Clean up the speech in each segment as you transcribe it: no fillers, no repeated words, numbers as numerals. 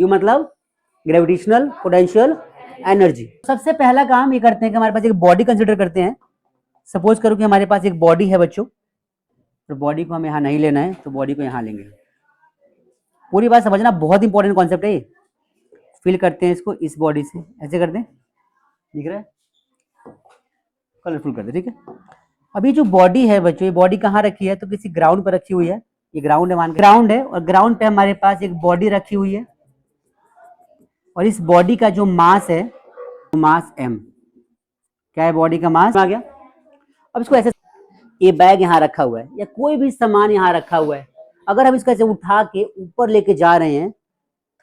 You मतलब gravitational potential energy. सबसे पहला काम ये करते हैं कि हमारे पास एक बॉडी कंसिडर करते हैं। सपोज करो कि हमारे पास एक बॉडी है बच्चों, तो बॉडी को हम यहाँ नहीं लेना है, तो बॉडी को यहाँ लेंगे। पूरी बात समझना, बहुत इंपॉर्टेंट कॉन्सेप्ट है ये। फिल करते हैं इसको इस बॉडी से, ऐसे कर दें, दिख रहा है, कलरफुल कर दे, ठीक है। अभी जो बॉडी है बच्चों, ये बॉडी कहाँ रखी है, तो किसी ग्राउंड पर रखी हुई है। ये ग्राउंड है, मान ग्राउंड है, और ग्राउंड पे हमारे पास एक बॉडी रखी हुई है, और इस बॉडी का जो मास है वो मास m। क्या है बॉडी का मास आ गया। अब इसको ऐसे, ये बैग यहाँ रखा हुआ है या कोई भी सामान यहाँ रखा हुआ है, अगर हम इसको ऐसे उठा के ऊपर लेके जा रहे हैं,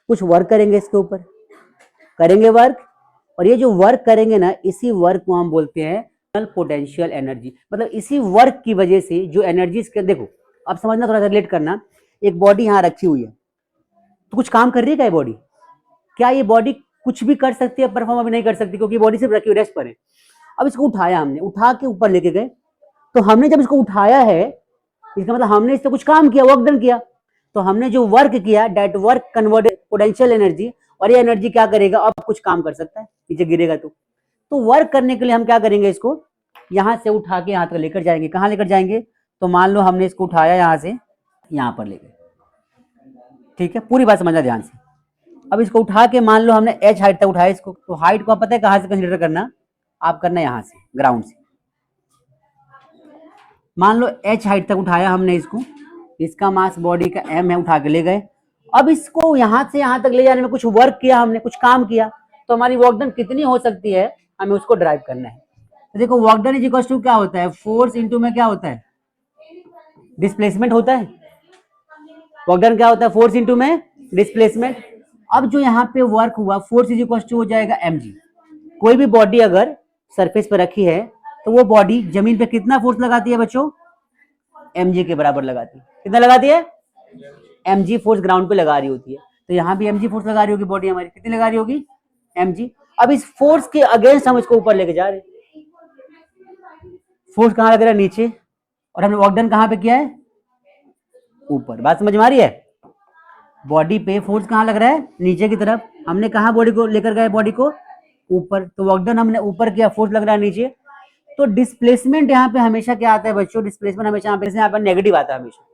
कुछ वर्क करेंगे इसके ऊपर, करेंगे वर्क, और ये जो वर्क करेंगे ना, इसी वर्क को हम बोलते हैं पोटेंशियल एनर्जी। मतलब इसी वर्क की वजह से जो एनर्जी इसके, देखो अब समझना, थोड़ा सा रिलेट करना। एक बॉडी यहाँ रखी हुई है, तो कुछ काम कर रही है क्या ये बॉडी? क्या ये बॉडी कुछ भी कर सकती है? परफॉर्म अभी नहीं कर सकती, क्योंकि बॉडी सिर्फ रखी हुई रेस्ट पर है। अब इसको उठाया हमने, उठा के ऊपर लेके गए, तो हमने जब इसको उठाया है, इसका मतलब हमने इससे कुछ काम किया, वर्क डन किया। तो हमने जो वर्क किया, that work converted potential energy, और ये एनर्जी क्या करेगा, अब कुछ काम कर सकता है, नीचे गिरेगा तो वर्क करने के लिए हम क्या करेंगे, इसको यहां से उठा के यहां तक लेकर जाएंगे। कहां लेकर जाएंगे, तो मान लो हमने इसको उठाया यहां से यहां पर ले गए, ठीक है, पूरी बात समझना ध्यान से। अब इसको उठा के मान लो हमने h हाइट तक उठाया इसको, तो हाइट को आप पता है कहां से कंसीडर करना, आप करना यहां से, ग्राउंड से। मान लो h हाइट तक उठाया हमने इसको, इसका मास बॉडी का m है, उठा के ले गए। अब इसको यहां से यहां तक ले जाने में कुछ वर्क किया हमने, कुछ काम किया, तो हमारी वर्क डन कितनी हो सकती है, हमें उसको ड्राइव करना है। तो देखो work done is equal to क्या होता है, फोर्स इंटू में क्या होता है, डिस्प्लेसमेंट होता है। वर्क डन क्या होता है, फोर्स इंटू में डिस्प्लेसमेंट। अब जो यहाँ पे वर्क हुआ, फोर्स इज इक्वल टू हो जाएगा mg। कोई भी बॉडी अगर सरफेस पर रखी है, तो वो बॉडी जमीन पे कितना फोर्स लगाती है बच्चों, mg के बराबर लगाती है। कितना लगाती है, mg फोर्स ग्राउंड पे लगा रही होती है। तो यहाँ भी mg फोर्स लगा रही होगी बॉडी हमारी, कितनी लगा रही होगी, mg। अब इस फोर्स के अगेंस्ट हम इसको ऊपर लेके जा रहे हैं। फोर्स कहाँ लग रहा है, नीचे, और हमने वर्क डन कहाँ पे किया है, ऊपर। बात समझ में आ रही है, बॉडी पे फोर्स कहाँ लग रहा है, नीचे की तरफ। हमने कहाँ बॉडी को लेकर गए, बॉडी को ऊपर, तो वर्क डन हमने ऊपर किया, फोर्स लग रहा है नीचे। तो डिस्प्लेसमेंट यहाँ पे हमेशा क्या आता है बच्चों, डिस्प्लेसमेंट हमेशा यहाँ पे नेगेटिव आता है हमेशा।